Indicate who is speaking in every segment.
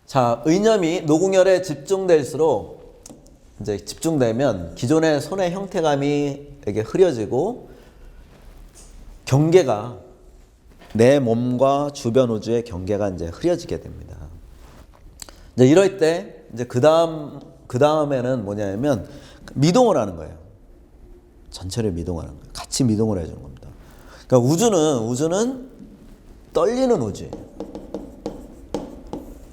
Speaker 1: 자, 의념이 노궁열에 집중될수록 이제 집중되면 기존의 손의 형태감이 이게 흐려지고 경계가 내 몸과 주변 우주의 경계가 이제 흐려지게 됩니다. 이제 이럴 때 이제 그 다음에는 뭐냐면 미동을 하는 거예요. 전체를 미동하는 거예요. 같이 미동을 해주는 겁니다. 그러니까 우주는 떨리는 우주예요.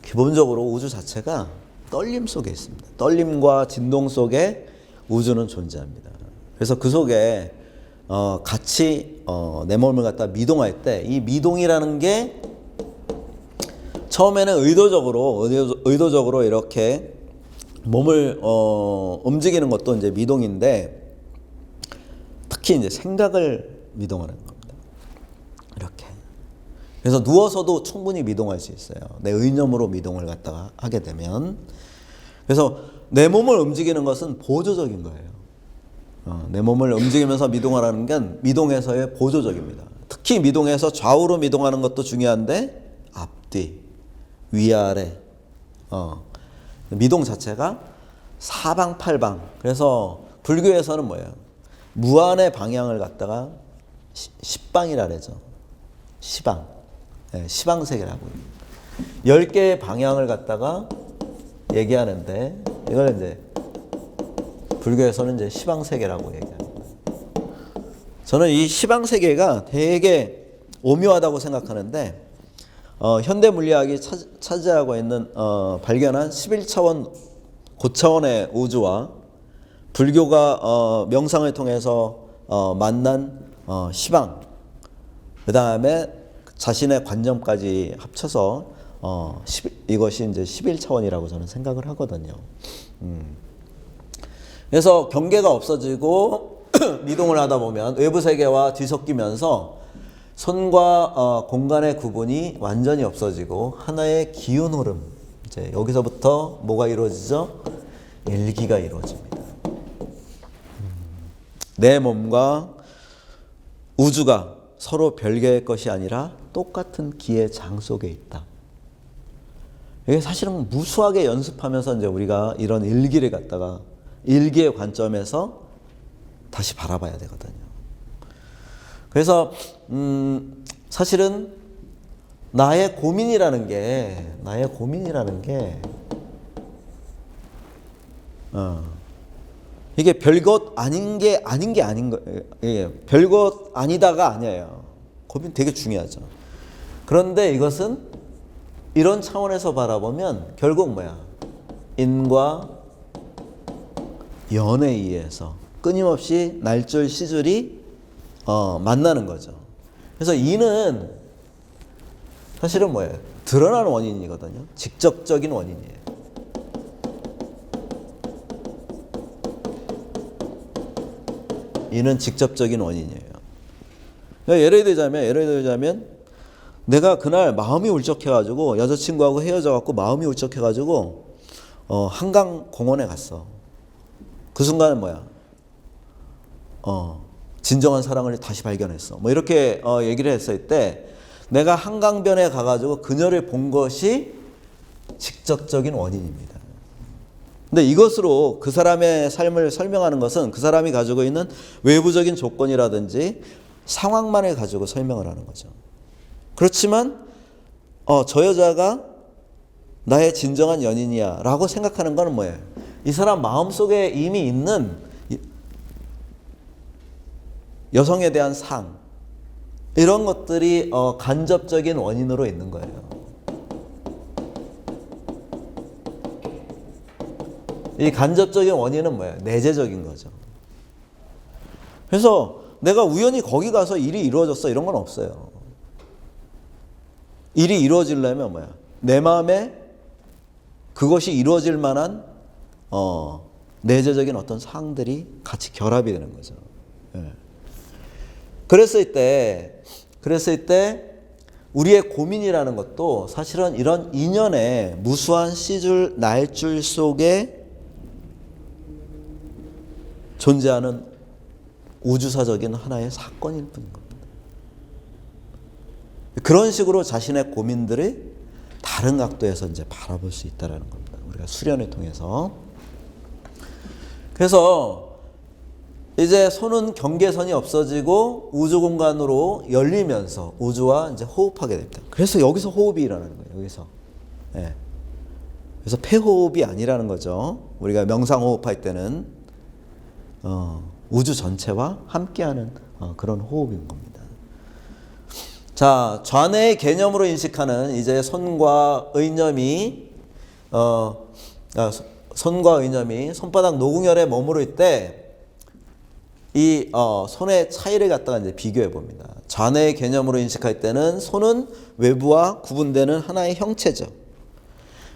Speaker 1: 기본적으로 우주 자체가 떨림 속에 있습니다. 떨림과 진동 속에 우주는 존재합니다. 그래서 그 속에 같이 내 몸을 갖다 미동할 때 이 미동이라는 게 처음에는 의도적으로 이렇게 몸을 움직이는 것도 이제 미동인데 특히 이제 생각을 미동하는 겁니다. 이렇게. 그래서 누워서도 충분히 미동할 수 있어요. 내 의념으로 미동을 갖다가 하게 되면. 그래서 내 몸을 움직이는 것은 보조적인 거예요. 내 몸을 움직이면서 미동하라는 건 미동에서의 보조적입니다. 특히 미동에서 좌우로 미동하는 것도 중요한데 앞뒤, 위아래 미동 자체가 사방팔방. 그래서 불교에서는 뭐예요? 무한의 방향을 갖다가 십방이라 그러죠. 시방. 네, 시방세계라고. 10개의 방향을 갖다가 얘기하는데 이걸 이제 불교에서는 이제 시방세계라고 얘기합니다. 저는 이 시방세계가 되게 오묘하다고 생각하는데 현대 물리학이 차지하고 있는 발견한 11차원 고차원의 우주와 불교가 명상을 통해서 만난 시방, 그 다음에 자신의 관점까지 합쳐서 이것이 이제 11차원이라고 저는 생각을 하거든요. 그래서 경계가 없어지고 미동을 하다 보면 외부 세계와 뒤섞이면서 손과 공간의 구분이 완전히 없어지고 하나의 기운 흐름, 이제 여기서부터 뭐가 이루어지죠? 일기가 이루어집니다. 내 몸과 우주가 서로 별개의 것이 아니라 똑같은 기의 장 속에 있다. 이게 사실은 무수하게 연습하면서 이제 우리가 이런 일기를 갖다가 일기의 관점에서 다시 바라봐야 되거든요. 그래서 사실은 나의 고민이라는 게 이게 별것 아닌 게 아닌 거예요. 별것 아니다가 아니에요. 고민 되게 중요하죠. 그런데 이것은 이런 차원에서 바라보면 결국 뭐야? 인과 연에 의해서 끊임없이 날줄 시줄이 만나는 거죠. 그래서 인은 사실은 뭐예요? 드러나는 원인이거든요. 직접적인 원인이에요. 이는 직접적인 원인이에요. 그러니까 예를 들자면 내가 그날 마음이 울적해가지고 여자친구하고 헤어져갖고 마음이 울적해가지고 한강 공원에 갔어. 그 순간은 뭐야? 진정한 사랑을 다시 발견했어. 뭐 이렇게 얘기를 했을 때 내가 한강변에 가가지고 그녀를 본 것이 직접적인 원인입니다. 근데 이것으로 그 사람의 삶을 설명하는 것은 그 사람이 가지고 있는 외부적인 조건이라든지 상황만을 가지고 설명을 하는 거죠. 그렇지만 저 여자가 나의 진정한 연인이야 라고 생각하는 건 뭐예요? 이 사람 마음속에 이미 있는 여성에 대한 상, 이런 것들이 간접적인 원인으로 있는 거예요. 이 간접적인 원인은 뭐예요? 내재적인 거죠. 그래서 내가 우연히 거기 가서 일이 이루어졌어 이런 건 없어요. 일이 이루어지려면 뭐야? 내 마음에 그것이 이루어질 만한 내재적인 어떤 사항들이 같이 결합이 되는 거죠. 예. 그랬을 때 우리의 고민이라는 것도 사실은 이런 인연의 무수한 시줄 날줄 속에 존재하는 우주사적인 하나의 사건일 뿐인 겁니다. 그런 식으로 자신의 고민들을 다른 각도에서 이제 바라볼 수 있다라는 겁니다. 우리가 수련을 통해서. 그래서 이제 손은 경계선이 없어지고 우주 공간으로 열리면서 우주와 이제 호흡하게 됩니다. 그래서 여기서 호흡이 일어나는 거예요. 여기서. 예. 그래서 폐호흡이 아니라는 거죠. 우리가 명상호흡할 때는 우주 전체와 함께하는 그런 호흡인 겁니다. 자, 좌뇌의 개념으로 인식하는 이제 손과 의념이 손바닥 노궁혈에 머무를 때 이 손의 차이를 갖다가 이제 비교해 봅니다. 좌뇌의 개념으로 인식할 때는 손은 외부와 구분되는 하나의 형체죠.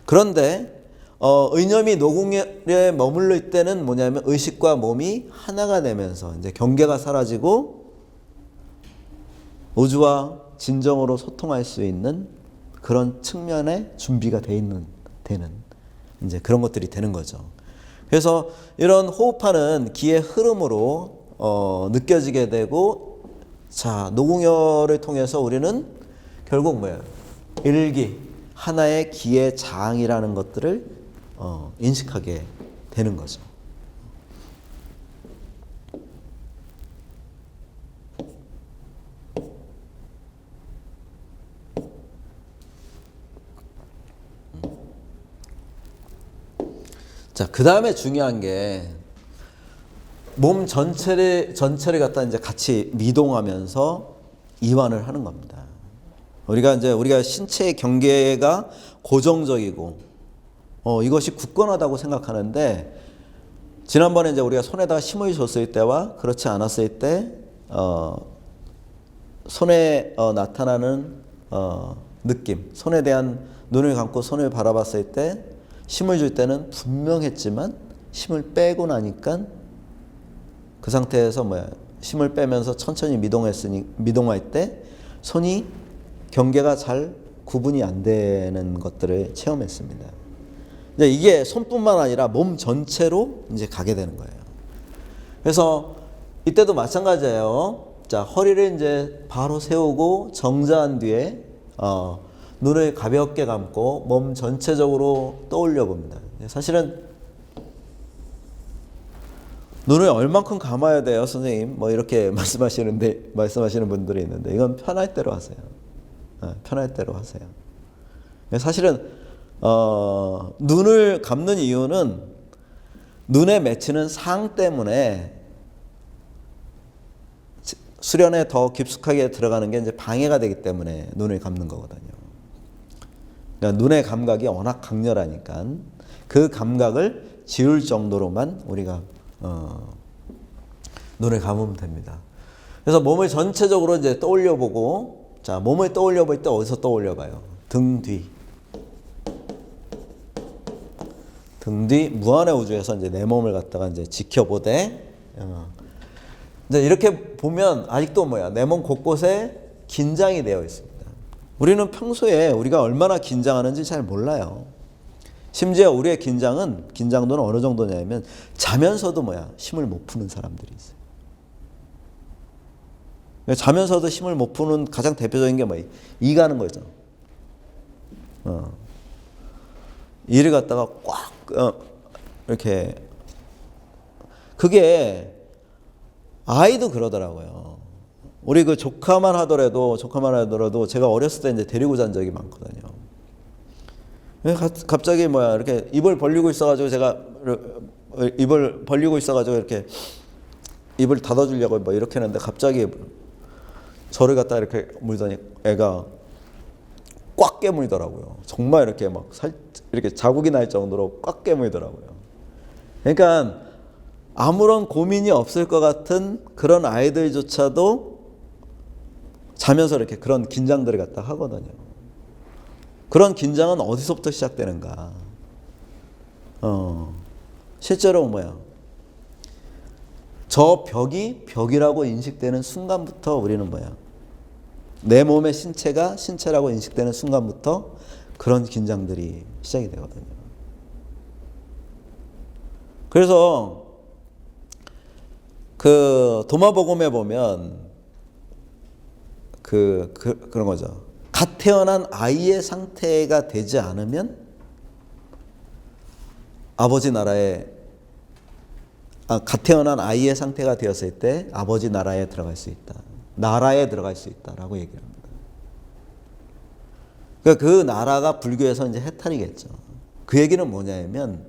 Speaker 1: 그런데 의념이 노궁혈에 머물러 때는 뭐냐면 의식과 몸이 하나가 되면서 이제 경계가 사라지고 우주와 진정으로 소통할 수 있는 그런 측면의 준비가 되는 이제 그런 것들이 되는 거죠. 그래서 이런 호흡하는 기의 흐름으로 느껴지게 되고, 자, 노궁혈을 통해서 우리는 결국 뭐예요? 일기, 하나의 기의 장이라는 것들을 인식하게 되는 거죠. 자, 그 다음에 중요한 게 몸 전체를 갖다 이제 같이 미동하면서 이완을 하는 겁니다. 우리가 신체의 경계가 고정적이고 이것이 굳건하다고 생각하는데, 지난번에 이제 우리가 손에다가 힘을 줬을 때와 그렇지 않았을 때 손에 나타나는 느낌, 손에 대한 눈을 감고 손을 바라봤을 때 힘을 줄 때는 분명했지만 힘을 빼고 나니까 그 상태에서 힘을 빼면서 천천히 미동할 때 손이 경계가 잘 구분이 안 되는 것들을 체험했습니다. 이제 이게 손뿐만 아니라 몸 전체로 이제 가게 되는 거예요. 그래서 이때도 마찬가지예요. 자, 허리를 이제 바로 세우고 정자한 뒤에 눈을 가볍게 감고 몸 전체적으로 떠올려 봅니다. 사실은 눈을 얼만큼 감아야 돼요, 선생님? 이렇게 말씀하시는 분들이 있는데, 이건 편할 대로 하세요. 편할 대로 하세요. 사실은 눈을 감는 이유는 눈에 맺히는 상 때문에 수련에 더 깊숙하게 들어가는 게 이제 방해가 되기 때문에 눈을 감는 거거든요. 그러니까 눈의 감각이 워낙 강렬하니까 그 감각을 지울 정도로만 우리가 눈을 감으면 됩니다. 그래서 몸을 전체적으로 이제 떠올려보고, 자, 몸을 떠올려볼 때 어디서 떠올려봐요? 등 뒤 무한의 우주에서 이제 내 몸을 갖다가 이제 지켜보되, 이제 이렇게 보면 아직도 내 몸 곳곳에 긴장이 되어 있습니다. 우리는 평소에 우리가 얼마나 긴장하는지 잘 몰라요. 심지어 우리의 긴장도는 어느 정도냐면 자면서도 힘을 못 푸는 사람들이 있어요. 자면서도 힘을 못 푸는 가장 대표적인 게 이 가는 거죠. 이를 갖다가 꽉 이렇게, 그게 아이도 그러더라고요. 우리 그 조카만 하더라도 제가 어렸을 때 이제 데리고 잔 적이 많거든요. 갑자기 이렇게 입을 벌리고 있어가지고 이렇게 입을 닫아주려고 이렇게 했는데 갑자기 저를 갖다 이렇게 물더니 애가 꽉 깨물더라고요. 정말 이렇게 이렇게 자국이 날 정도로 꽉 깨물더라고요. 그러니까 아무런 고민이 없을 것 같은 그런 아이들조차도 자면서 이렇게 그런 긴장들을 갖다 하거든요. 그런 긴장은 어디서부터 시작되는가? 실제로 저 벽이 벽이라고 인식되는 순간부터 우리는 내 몸의 신체가 신체라고 인식되는 순간부터 그런 긴장들이 시작이 되거든요. 그래서 그 도마복음에 보면 그런 거죠. 갓 태어난 아이의 상태가 되지 않으면 아버지 나라에 갓 태어난 아이의 상태가 되었을 때 아버지 나라에 들어갈 수 있다. 나라에 들어갈 수 있다라고 얘기를 합니다. 그러니까 그 나라가 불교에서 이제 해탈이겠죠. 그 얘기는 뭐냐면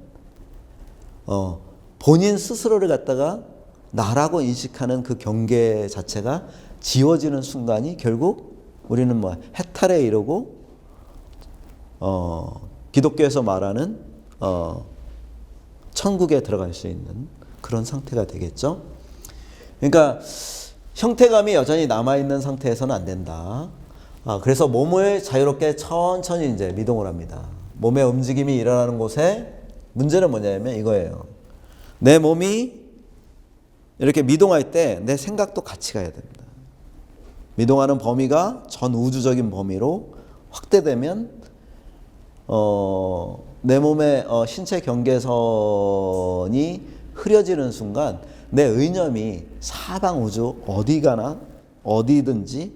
Speaker 1: 본인 스스로를 갖다가 나라고 인식하는 그 경계 자체가 지워지는 순간이 결국 우리는 뭐 해탈에 이르고 기독교에서 말하는 천국에 들어갈 수 있는 그런 상태가 되겠죠. 그러니까 형태감이 여전히 남아있는 상태에서는 안 된다. 그래서 몸을 자유롭게 천천히 이제 미동을 합니다. 몸의 움직임이 일어나는 곳에 문제는 뭐냐면 이거예요. 내 몸이 이렇게 미동할 때 내 생각도 같이 가야 됩니다. 미동하는 범위가 전 우주적인 범위로 확대되면 내 몸의 신체 경계선이 흐려지는 순간 내 의념이 사방 우주 어디 가나 어디든지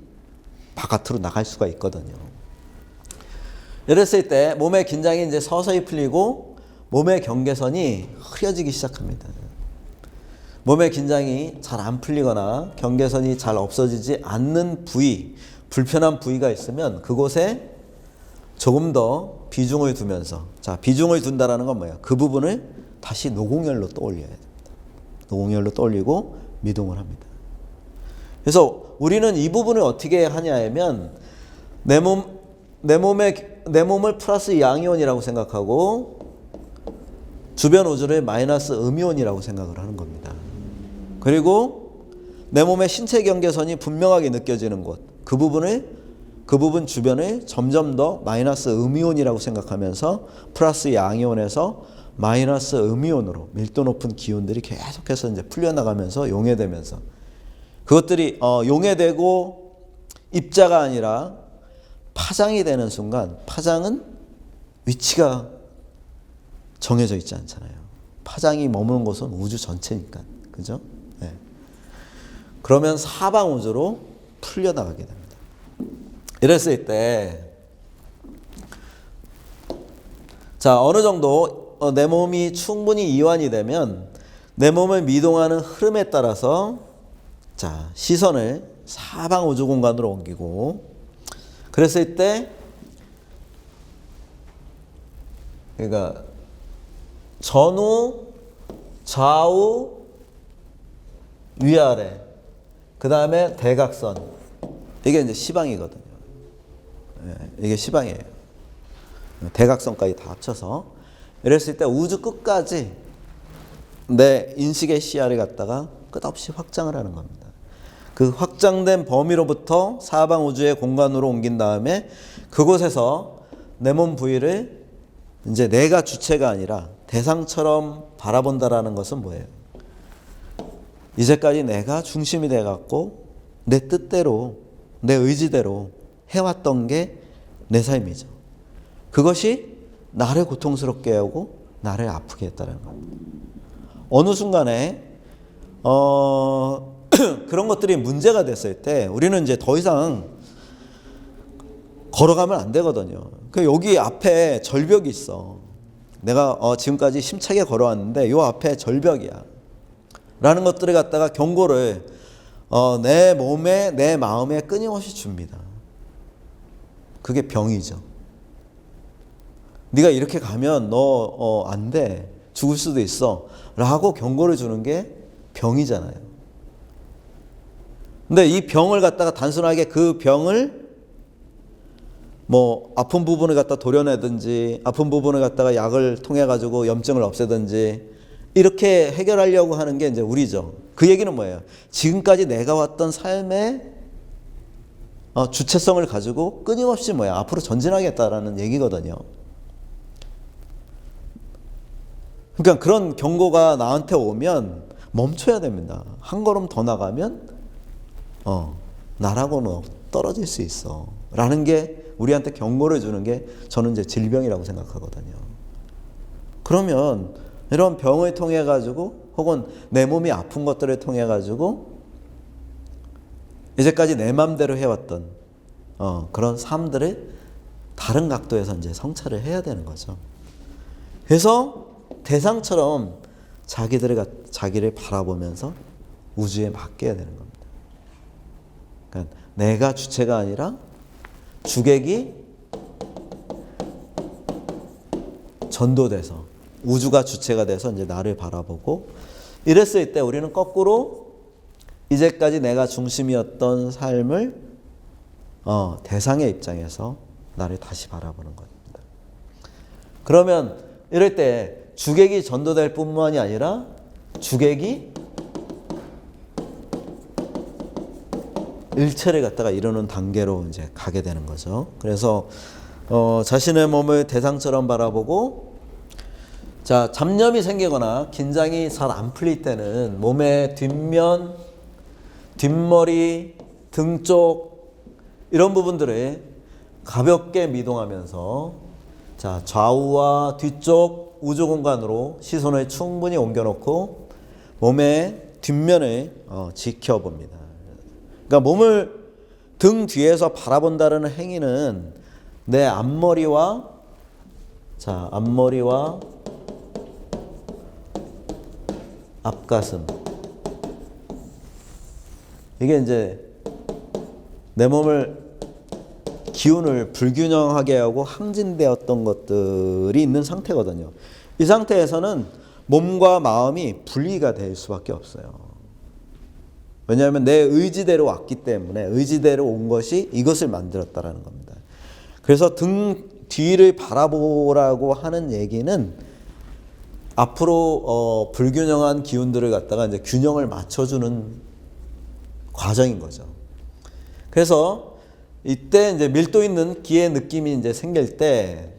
Speaker 1: 바깥으로 나갈 수가 있거든요. 이랬을 때 몸의 긴장이 이제 서서히 풀리고 몸의 경계선이 흐려지기 시작합니다. 몸의 긴장이 잘 안 풀리거나 경계선이 잘 없어지지 않는 부위, 불편한 부위가 있으면 그곳에 조금 더 비중을 두면서, 자, 비중을 둔다라는 건 뭐야? 그 부분을 다시 노공열로 떠올려야 됩니다. 노공열로 떠올리고 미동을 합니다. 그래서 우리는 이 부분을 어떻게 하냐면 내 몸을 플러스 양이온이라고 생각하고 주변 우주를 마이너스 음이온이라고 생각을 하는 겁니다. 그리고 내 몸의 신체 경계선이 분명하게 느껴지는 곳, 그 부분 주변을 점점 더 마이너스 음이온이라고 생각하면서 플러스 양이온에서 마이너스 음이온으로 밀도 높은 기운들이 계속해서 이제 풀려나가면서 용해되면서 그것들이 용해되고 입자가 아니라 파장이 되는 순간, 파장은 위치가 정해져 있지 않잖아요. 파장이 머무는 곳은 우주 전체니까, 그죠? 네. 그러면 사방 우주로 풀려나가게 됩니다. 이랬을 때, 자, 어느 정도 내 몸이 충분히 이완이 되면 내 몸을 미동하는 흐름에 따라서 자, 시선을 사방 우주 공간으로 옮기고 그랬을 때 그러니까 전후, 좌우, 위아래 그 다음에 대각선 이게 이제 시방이거든요. 이게 시방이에요. 대각선까지 다 합쳐서 이랬을 때 우주 끝까지 내 인식의 시야를 갖다가 끝없이 확장을 하는 겁니다. 그 확장된 범위로부터 사방 우주의 공간으로 옮긴 다음에 그곳에서 내 몸 부위를 이제 내가 주체가 아니라 대상처럼 바라본다라는 것은 뭐예요? 이제까지 내가 중심이 돼갖고 내 뜻대로 내 의지대로 해왔던 게 내 삶이죠. 그것이 나를 고통스럽게 하고 나를 아프게 했다는 겁니다. 어느 순간에 그런 것들이 문제가 됐을 때 우리는 이제 더 이상 걸어가면 안 되거든요. 여기 앞에 절벽이 있어. 내가 지금까지 힘차게 걸어왔는데 요 앞에 절벽이야. 라는 것들을 갖다가 경고를 내 몸에 내 마음에 끊임없이 줍니다. 그게 병이죠. 네가 이렇게 가면 너 안 돼. 죽을 수도 있어. 라고 경고를 주는 게 병이잖아요. 근데 이 병을 갖다가 단순하게 그 병을 뭐 아픈 부분을 갖다 도려내든지 아픈 부분을 갖다가 약을 통해 가지고 염증을 없애든지 이렇게 해결하려고 하는 게 이제 우리죠. 그 얘기는 뭐예요? 지금까지 내가 왔던 삶의 주체성을 가지고 끊임없이 뭐야 앞으로 전진하겠다라는 얘기거든요. 그러니까 그런 경고가 나한테 오면 멈춰야 됩니다. 한 걸음 더 나가면 나라고는 떨어질 수 있어 라는 게 우리한테 경고를 주는 게 저는 이제 질병이라고 생각하거든요. 그러면 이런 병을 통해 가지고 혹은 내 몸이 아픈 것들을 통해 가지고 이제까지 내 맘대로 해왔던 그런 삶들을 다른 각도에서 이제 성찰을 해야 되는 거죠. 그래서 대상처럼 자기를 바라보면서 우주에 맡겨야 되는 겁니다. 그러니까 내가 주체가 아니라 주객이 전도돼서 우주가 주체가 돼서 이제 나를 바라보고, 이랬을 때 우리는 거꾸로 이제까지 내가 중심이었던 삶을 대상의 입장에서 나를 다시 바라보는 겁니다. 그러면 이럴 때 주객이 전도될 뿐만이 아니라 주객이 일체를 갖다가 이루는 단계로 이제 가게 되는 거죠. 그래서 자신의 몸을 대상처럼 바라보고, 자, 잡념이 생기거나 긴장이 잘 안 풀릴 때는 몸의 뒷면, 뒷머리, 등 쪽 이런 부분들을 가볍게 미동하면서, 자, 좌우와 뒤쪽 우주 공간으로 시선을 충분히 옮겨놓고 몸의 뒷면을 지켜봅니다. 그러니까 몸을 등 뒤에서 바라본다는 행위는 내 앞머리와 앞가슴, 이게 이제 내 몸을 기운을 불균형하게 하고 항진되었던 것들이 있는 상태거든요. 이 상태에서는 몸과 마음이 분리가 될 수밖에 없어요. 왜냐하면 내 의지대로 왔기 때문에, 의지대로 온 것이 이것을 만들었다라는 겁니다. 그래서 등 뒤를 바라보라고 하는 얘기는 앞으로 불균형한 기운들을 갖다가 이제 균형을 맞춰주는 과정인 거죠. 그래서 이때 이제 밀도 있는 기의 느낌이 이제 생길 때,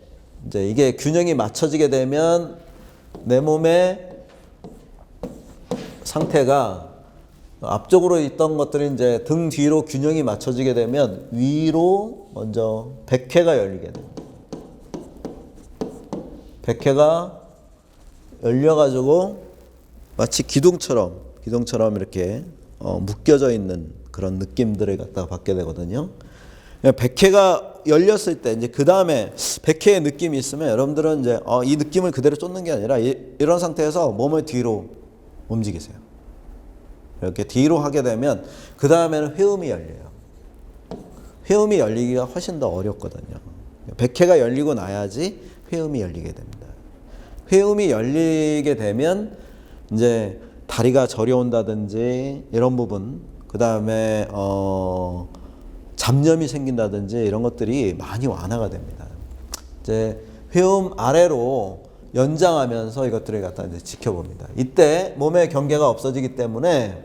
Speaker 1: 이제 이게 균형이 맞춰지게 되면 내 몸의 상태가 앞쪽으로 있던 것들이 이제 등 뒤로 균형이 맞춰지게 되면 위로 먼저 백회가 열리게 됩니다. 백회가 열려가지고 마치 기둥처럼 이렇게 묶여져 있는 그런 느낌들을 갖다가 받게 되거든요. 백회가 열렸을 때 이제 그 다음에 백회의 느낌이 있으면 여러분들은 이제 이 느낌을 그대로 쫓는 게 아니라 이런 상태에서 몸을 뒤로 움직이세요. 이렇게 뒤로 하게 되면 그 다음에는 회음이 열려요. 회음이 열리기가 훨씬 더 어렵거든요. 백회가 열리고 나야지 회음이 열리게 됩니다. 회음이 열리게 되면 이제 다리가 저려온다든지 이런 부분, 그 다음에 잡념이 생긴다든지 이런 것들이 많이 완화가 됩니다. 이제 회음 아래로 연장하면서 이것들을 갖다 이제 지켜봅니다. 이때 몸의 경계가 없어지기 때문에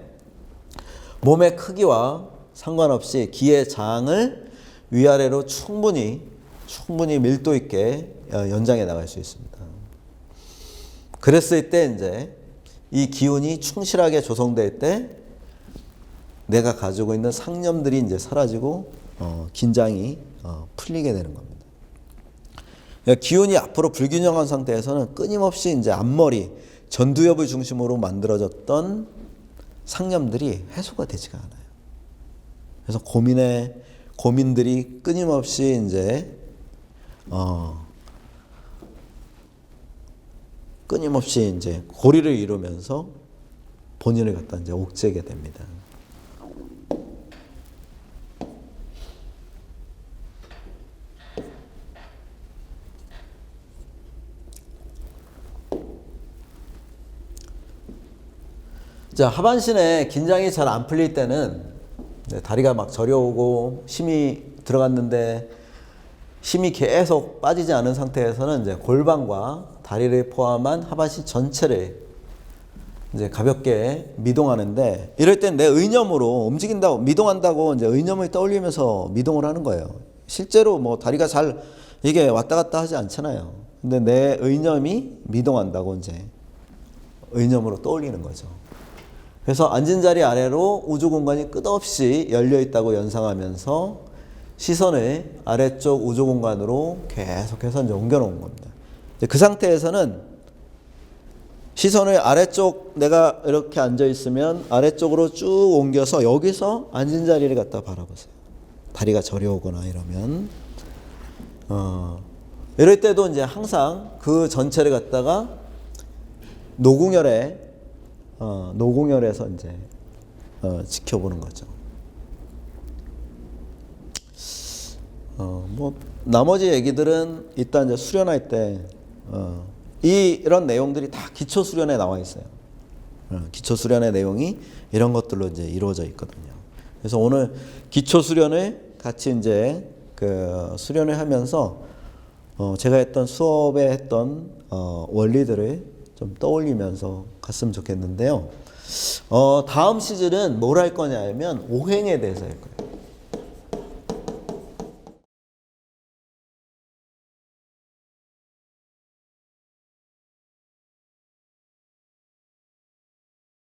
Speaker 1: 몸의 크기와 상관없이 기의 장을 위아래로 충분히 밀도 있게 연장해 나갈 수 있습니다. 그랬을 때 이제 이 기운이 충실하게 조성될 때 내가 가지고 있는 상념들이 이제 사라지고 긴장이 풀리게 되는 겁니다. 기운이 앞으로 불균형한 상태에서는 끊임없이 이제 앞머리, 전두엽을 중심으로 만들어졌던 상념들이 해소가 되지가 않아요. 그래서 고민들이 끊임없이 이제 고리를 이루면서 본인을 갖다 이제 옥죄게 됩니다. 자, 하반신에 긴장이 잘 안 풀릴 때는 다리가 막 저려오고 힘이 들어갔는데 힘이 계속 빠지지 않은 상태에서는 이제 골반과 다리를 포함한 하반신 전체를 이제 가볍게 미동하는데, 이럴 땐 내 의념으로 미동한다고 이제 의념을 떠올리면서 미동을 하는 거예요. 실제로 뭐 다리가 잘 이게 왔다 갔다 하지 않잖아요. 근데 내 의념이 미동한다고 이제 의념으로 떠올리는 거죠. 그래서 앉은 자리 아래로 우주 공간이 끝없이 열려 있다고 연상하면서 시선을 아래쪽 우주 공간으로 계속해서 이제 옮겨놓은 겁니다. 그 상태에서는 시선을 아래쪽, 내가 이렇게 앉아 있으면 아래쪽으로 쭉 옮겨서 여기서 앉은 자리를 갖다 바라보세요. 다리가 저려오거나 이러면 이럴 때도 이제 항상 그 전체를 갖다가 노궁열에서 이제 지켜보는 거죠. 뭐 나머지 얘기들은 이따 이제 수련할 때 이런 내용들이 다 기초 수련에 나와 있어요. 기초 수련의 내용이 이런 것들로 이제 이루어져 있거든요. 그래서 오늘 기초 수련을 같이 이제 그 수련을 하면서 제가 했던 수업에 했던 원리들을 좀 떠올리면서 갔으면 좋겠는데요. 다음 시즌은 뭘 할 거냐 하면 오행에 대해서 할 거예요.